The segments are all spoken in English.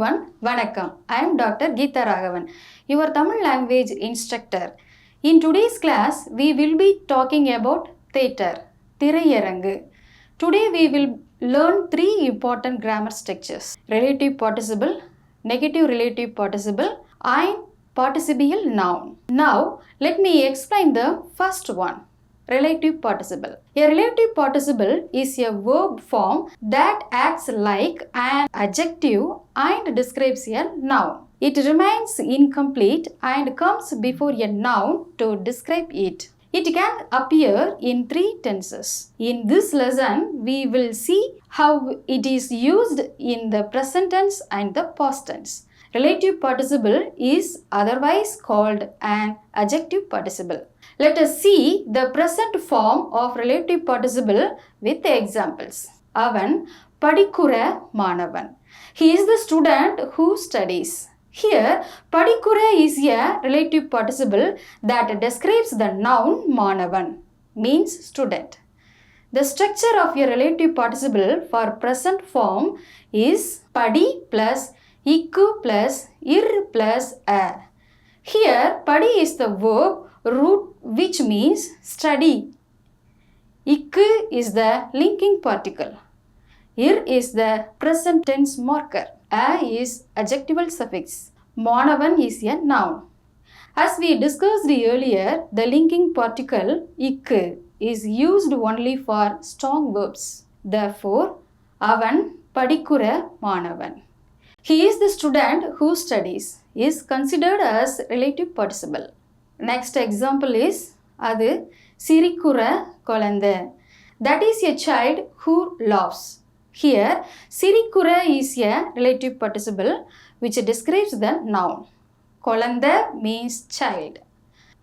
everyone, Vanakkam. I am Dr. Geeta Raghavan, your Tamil language instructor. In today's class, we will be talking about theatre, Thirayarangu. Today we will learn three important grammar structures: relative participle, negative relative participle, and participial noun. Now, let me explain the first one. Relative participle. A relative participle is a verb form that acts like an adjective and describes a noun. It remains incomplete and comes before a noun to describe it. It can appear in three tenses. In this lesson, we will see how it is used in the present tense and the past tense. Relative participle is otherwise called an adjective participle. Let us see the present form of relative participle with examples. Avan padikura manavan. He is the student who studies. Here, padikura is a relative participle that describes the noun manavan, means student. The structure of a relative participle for present form is padi plus ikku plus ir plus a. Here, padi is the verb root which means study. Ikku is the linking particle. Ir is the present tense marker. A is adjectival suffix. Manavan is a noun. As we discussed earlier, the linking particle ikku is used only for strong verbs. Therefore, avan padikura manavan. He is the student who studies is considered as relative participle. Next example is adu sirikura kolanda. That is a child who laughs. Here, sirikura is a relative participle which describes the noun. Kolanda means child.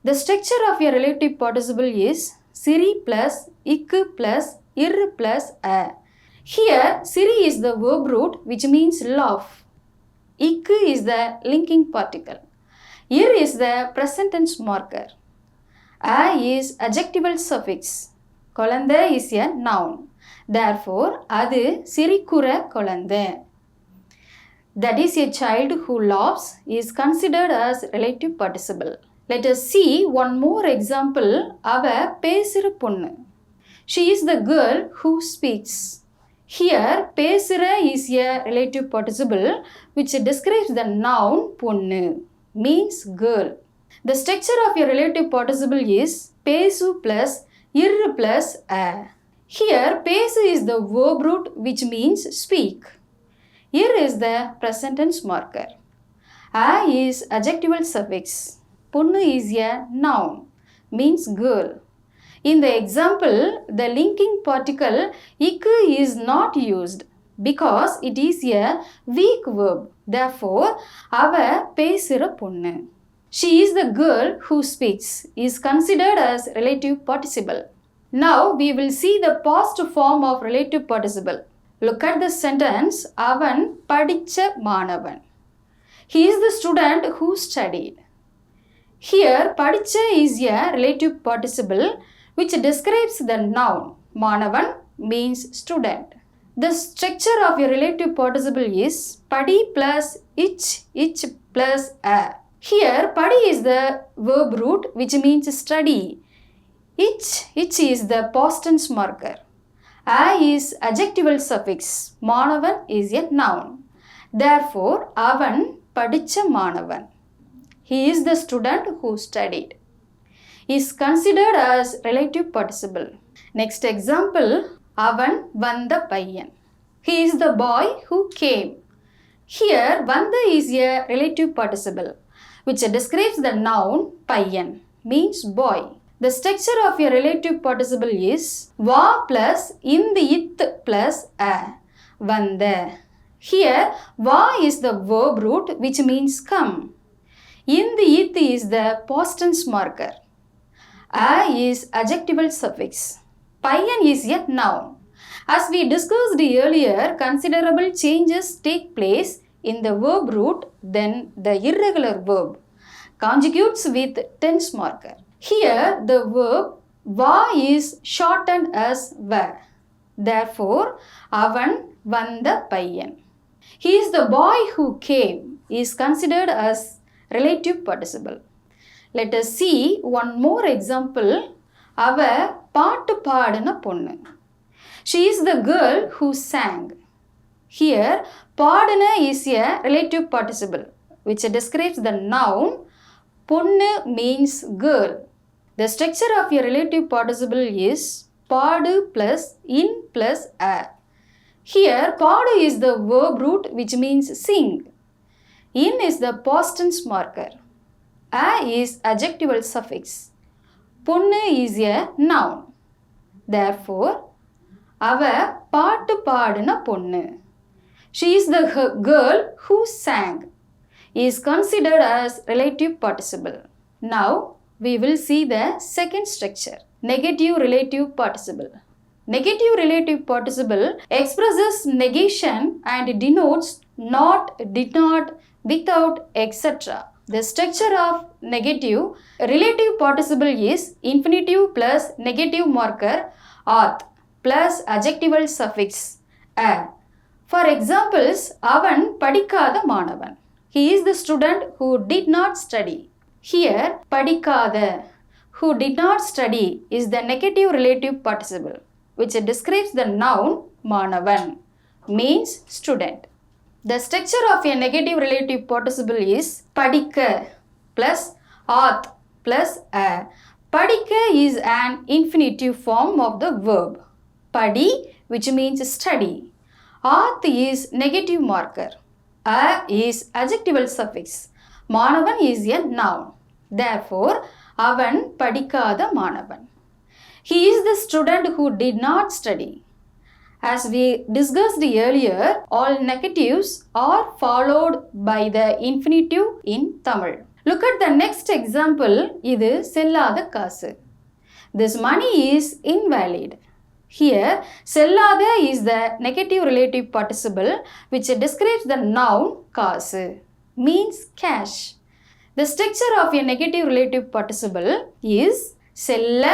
The structure of a relative participle is siri plus ikku plus ir plus a. Here, siri is the verb root which means laugh. Ikku is the linking particle. Ir is the present tense marker. A is adjectival suffix. Kolanda is a noun. Therefore, adu sirikura kolanda. That is a child who laughs is considered as relative participle. Let us see one more example. Ava pesira ponnu. She is the girl who speaks. Here, pesira is a relative participle which describes the noun ponnu, means girl. The structure of a relative participle is pesu plus ir plus a. Here, pesu is the verb root which means speak. Ir is the present tense marker. A is adjectival suffix. Ponnu is a noun, means girl. In the example, the linking particle ikku is not used because it is a weak verb. Therefore, ava pesira ponnu. She is the girl who speaks is considered as relative participle. Now we will see the past form of relative participle. Look at the sentence, avan padicha manavan. He is the student who studied. Here, padicha is a relative participle which describes the noun. Manavan means student. The structure of a relative participle is padi plus ich plus a. Here, padi is the verb root which means study. Ich is the past tense marker. A is adjectival suffix. Manavan is a noun. Therefore, avan padicha manavan. He is the student who studied. Is considered as relative participle. Next example, avan vanda payyan. He is the boy who came. Here, vanda is a relative participle which describes the noun payyan, means boy. The structure of a relative participle is va plus it plus a. Vanda. Here, va is the verb root which means come. it is the past tense marker. A is adjectival suffix. Payyan is a noun. As we discussed earlier, considerable changes take place in the verb root, then the irregular verb conjugates with tense marker. Here, the verb va is shortened as va. Therefore, avan vanda payyan. He is the boy who came is considered as relative participle. Let us see one more example. அவ பாட்டு பாடின பொண்ணு. She is the girl who sang. Here, பாடின is a relative participle which describes the noun. பொண்ணு means girl. The structure of a relative participle is பாடு plus in plus a. Here, பாடு is the verb root which means sing. In is the past tense marker. A is adjectival suffix. பொண்ணு is a noun. Therefore, அவ பாட்டு பாடின பொண்ணு. She is the girl who sang. Is considered as relative participle. Now, we will see the second structure. Negative relative participle. Negative relative participle expresses negation and denotes not, did not, without, etc. The structure of negative relative participle is infinitive plus negative marker ath plus adjectival suffix a. For examples, அவன் படிக்காத மாணவன். He is the student who did not study. Here, படிக்காத, who did not study, is the negative relative participle which describes the noun மாணவன், means student. The structure of a negative relative participle is படிக்க plus ath plus a. படிக்க is an infinitive form of the verb. படி, which means study. Ath is negative marker. A is adjectival suffix. மாணவன் is a noun. Therefore, அவன் படிக்காத மாணவன். He is the student who did not study. As we discussed earlier, all negatives are followed by the infinitive in Tamil. Look at the next example. இது செல்லாத காசு. This money is invalid. Here, செல்லாத is the negative relative participle which describes the noun காசு, means cash. The structure of a negative relative participle is செல்ல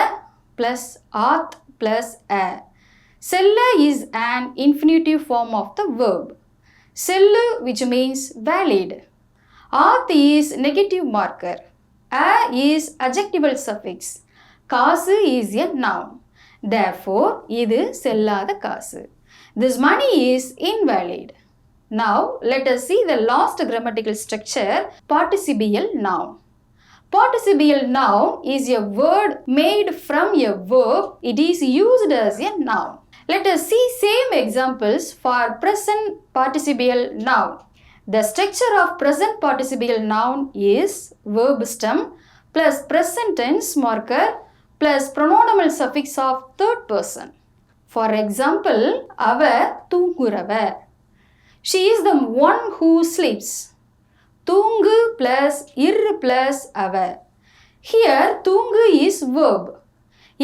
plus ath plus a. செல்ல is an infinitive form of the verb. Cell, which means valid. Ath is negative marker. A is adjectival suffix. காசு is a noun. Therefore, இது செல்லாத காசு. This money is invalid. Now, let us see the last grammatical structure, participial noun. Participial noun is a word made from a verb. It is used as a noun. Let us see same examples for present participial noun. The structure of present participial noun is verb stem plus present tense marker plus pronominal suffix of third person. For example, அவ தூங்குறவ. She is the one who sleeps. தூங்கு plus ir plus அவ. Here, தூங்கு is verb.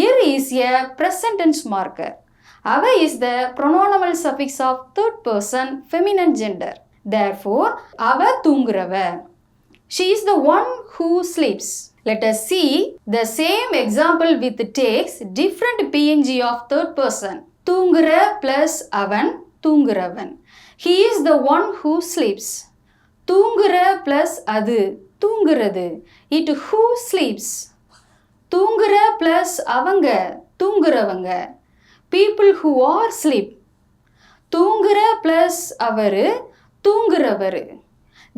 Ir is a present tense marker. அவ is the pronominal suffix of third person feminine gender. Therefore, அவ தூங்குறவ. She is the one who sleeps. Let us see the same example with takes different PNG of third person. தூங்குற plus அவன் தூங்குறவன். He is the one who sleeps. தூங்குற plus அது தூங்குறது. It who sleeps. தூங்குற plus அவங்க தூங்குறவங்க. People who are sleep. தூங்குற plus அவரு தூங்குறவரு.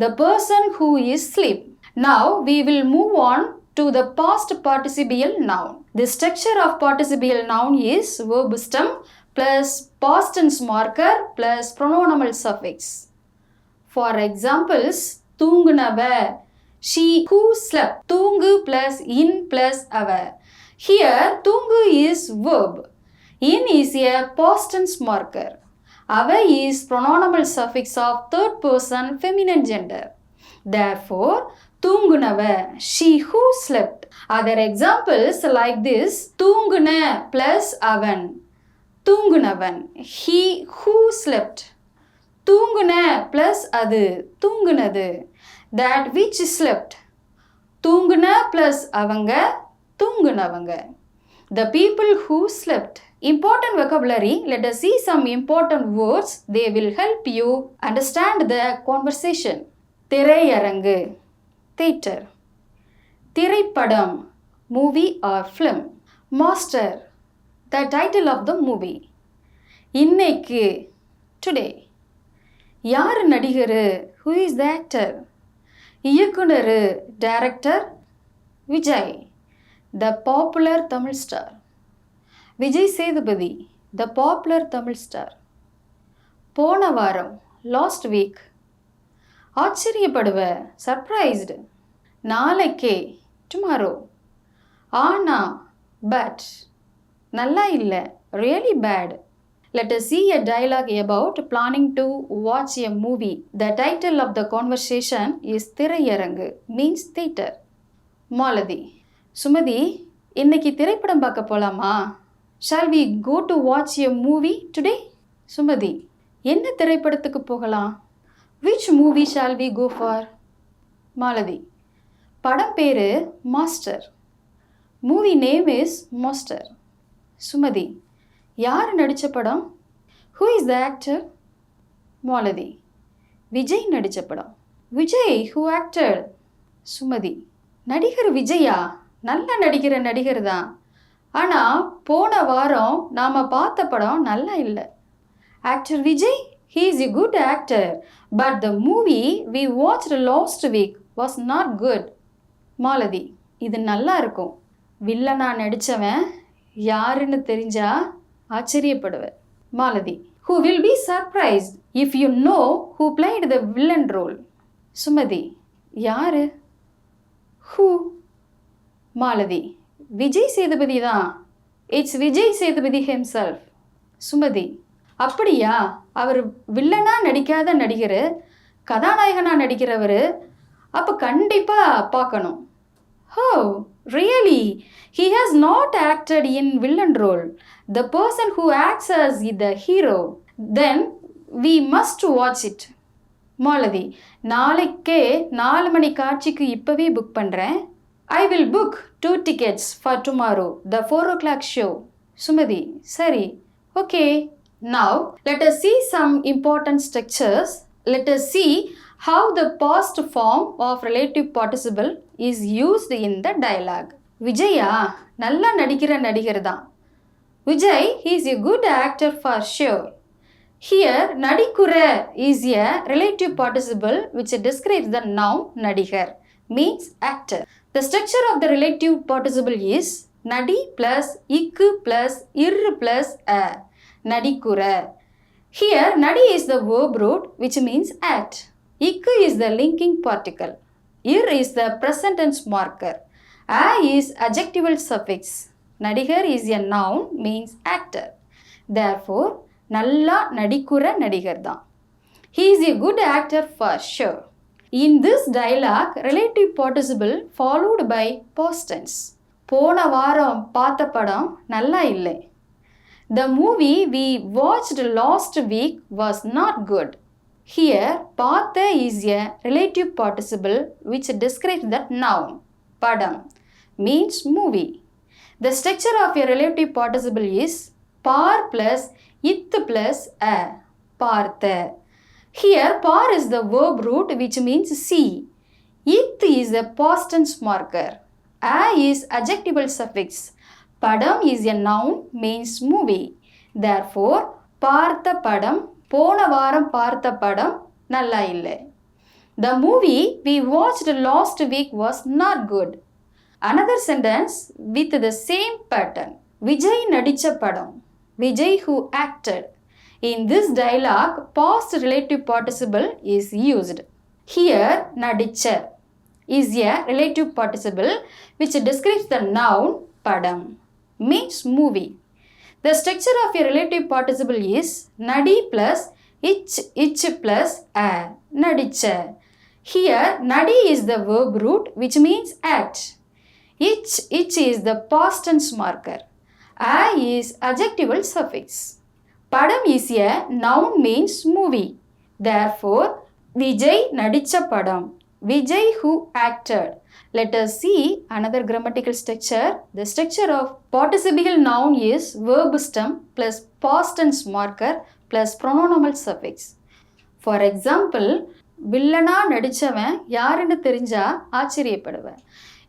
The person who is sleep. Now we will move on to the past participial noun. The structure of participial noun is verb stem plus past tense marker plus pronominal suffix. For examples, தூங்குனவ, she who slept. தூங்கு plus in plus அவ. Here, தூங்கு is verb. In is a past tense marker. அவ is pronominal suffix of third person feminine gender. Therefore, தூங்குனவ, she who slept. Other examples like this, தூங்குன plus அவன், தூங்குனவன், he who slept. தூங்குன plus அது, தூங்குனது, that which slept. தூங்குன plus அவங்க, தூங்குனவங்க. The people who slept. Important vocabulary. Let us see some important words. They will help you understand the conversation. திரையரங்கு, theater. திரைப்படம், movie or film. Master, the title of the movie. இன்னைக்கு, today. யார் நடிகரு? Who is the actor? இயக்குனர், director, Vijay. The popular Tamil star. Vijay Sethupathi, the popular Tamil star. போன வாரம், last week. ஆச்சரியப்படுவ, surprised. நாளைக்கே, tomorrow. ஆனா, but. நல்லா இல்லை, really bad. Let us see a dialogue about planning to watch a movie. The title of the conversation is திரையரங்கு, means theater. Malathi, Sumathi, இன்னைக்கு திரைப்படம் பார்க்க போலாமா? Shall we go to watch a movie today? Sumathi, என்ன திரைப்படத்துக்கு போகலாம்? Which movie shall we go for? Malathi, படம் பேரு master. Movie name is Master. Sumathi, யார் நடித்த படம்? Who is the actor? Malathi, Vijay நடித்த படம். Vijay who acted? சுமதி, நடிகர் விஜயா? நல்லா நடிக்கிற நடிகர் தான். ஆனால் போன வாரம் நாம் பார்த்த படம் நல்லா இல்லை. Actor Vijay, he is a good actor, but the movie we watched last week was not good. Malathi, இது நல்லா இருக்கும். வில்லனா நடித்தவன் யாருன்னு தெரிஞ்சா ஆச்சரியப்படுவேன். Malathi, who will be surprised if you know who played the villain role? Sumathi, யாரு? who? மாலதி, விஜய் சேதுபதி தான். It's Vijay Sethupathi himself. சுமதி, அப்படியா? அவர் வில்லனா நடிக்காத நடிகர், கதாநாயகனா நடிக்கிறவர். அப்போ கண்டிப்பாக பார்க்கணும். ஹோ, really? He has not acted in villain role. The person who acts as the hero. Then we must watch it. Malathi, நாளைக்கே 4 மணி காட்சிக்கு இப்போவே புக் பண்ணுறேன். I will book 2 tickets for tomorrow, the 4 o'clock show. Sumathi, சரி, okay. Now, let us see some important structures. Let us see how the past form of relative participle is used in the dialogue. Vijaya நல்லா நடிக்கிற நடிகர் தான். Vijay, he is a good actor for sure. Here, நடிக்குற is a relative participle which describes the noun நடிகர், means actor. The structure of the relative participle is நடி plus இக்கு plus இரு plus a. நடிக்குற. Here, நடி is the verb root which means act. இக்கு is the linking particle. இர் is the present tense marker. A is adjectival suffix. நடிகர் is a noun, means actor. Therefore, நல்லா நடிக்குற நடிகர் தான். He is a good actor for sure. In this dialogue, relative participle followed by past tense. போன வாரம் பார்த்த படம் நல்லா இல்லை. The movie we watched last week was not good. Here, பார்த்த is a relative participle which describes that noun. படம் means movie. The structure of a relative participle is par plus it plus a. பார்த்த. Here, par is the verb root which means see. It is the past tense marker. A is adjectival suffix. Padam is a noun, means movie. Therefore, பார்த்த படம், போன வாரம் பார்த்த படம் நல்லா இல்லை. The movie we watched last week was not good. Another sentence with the same pattern. Vijay நடித்த படம். Vijay who acted. In this dialogue, past relative participle is used. Here, நடிச்ச is a relative participle which describes the noun padam, means movie. The structure of a relative participle is nadi plus ich plus a. நடிச்ச. Here, nadi is the verb root which means act. Ich is the past tense marker. A is adjectival suffix. Padam is a noun, means movie. Therefore, Vijay நடிச்ச படம். Vijay who acted. Let us see another grammatical structure. The structure of participial noun is verb stem plus past tense marker plus pronominal suffix. For example, வில்லனா நடிச்சவன் யாருன்னு தெரிஞ்சா ஆச்சரியப்படுவேன்.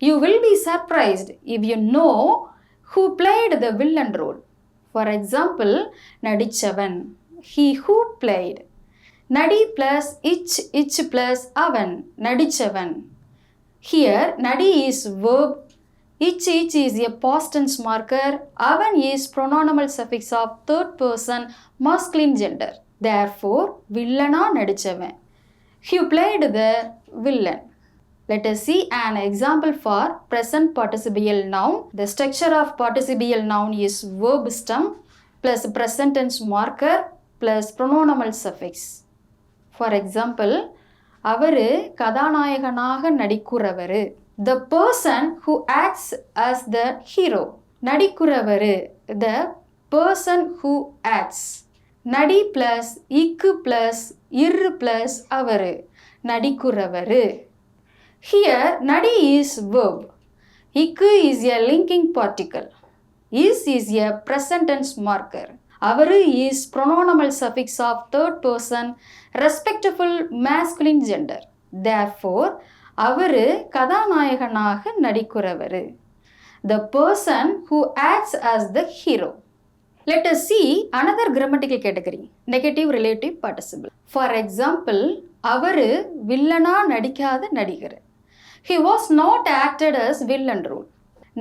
You will be surprised if you know who played the villain role. For example, நடிச்சவன், he who played. நடி plus ich plus அவன், நடிச்சவன். Here, nadi is verb, ich is a past tense marker, avan is pronominal suffix of third person masculine gender. Therefore, villana nadichavan. He played the villain. Let us see an example for present participial noun. The structure of participial noun is verb stem plus present tense marker plus pronominal suffix. For example, அவரு கதாநாயகனாக நடிக்கிறவரு. The person who acts as the hero. நடிக்கிறவரு. The person who acts. நடி plus இக்கு plus இரு plus அவரு. நடிக்கிறவரு. Here, nadi is verb. இக்கு is a linking particle. Is a present tense marker. அவரு is pronominal suffix of third person respectful masculine gender. Therefore, அவரு கதாநாயகனாக நடிக்கிறவரு. The person who acts as the hero. Let us see another grammatical category, negative relative participle. For example, அவரு வில்லனா நடிக்காத நடிகர். He was not acted as villain role.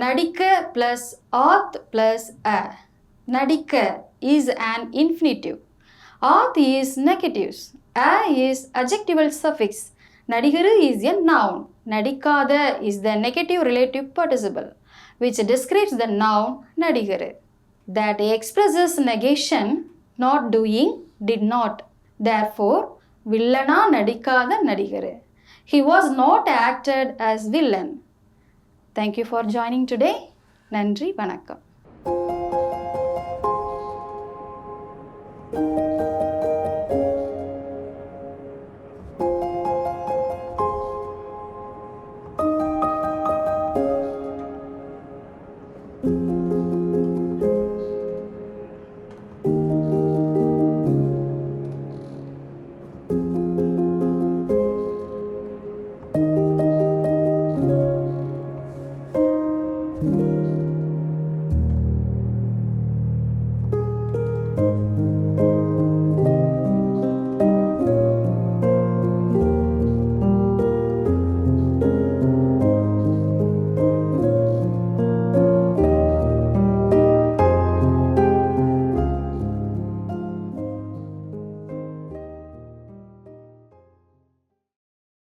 நடிக்க plus ஆத் plus a. நடிக்க is an infinitive. ஆத் is negatives. A is adjectival suffix. நடிகரு is a noun. நடிக்காத is the negative relative participle which describes the noun நடிகரு. That expresses negation, not doing, did not. Therefore, வில்லனா நடிக்காத நடிகரு. He was not acted as villain. Thank you for joining today. நன்றி, வணக்கம். thank you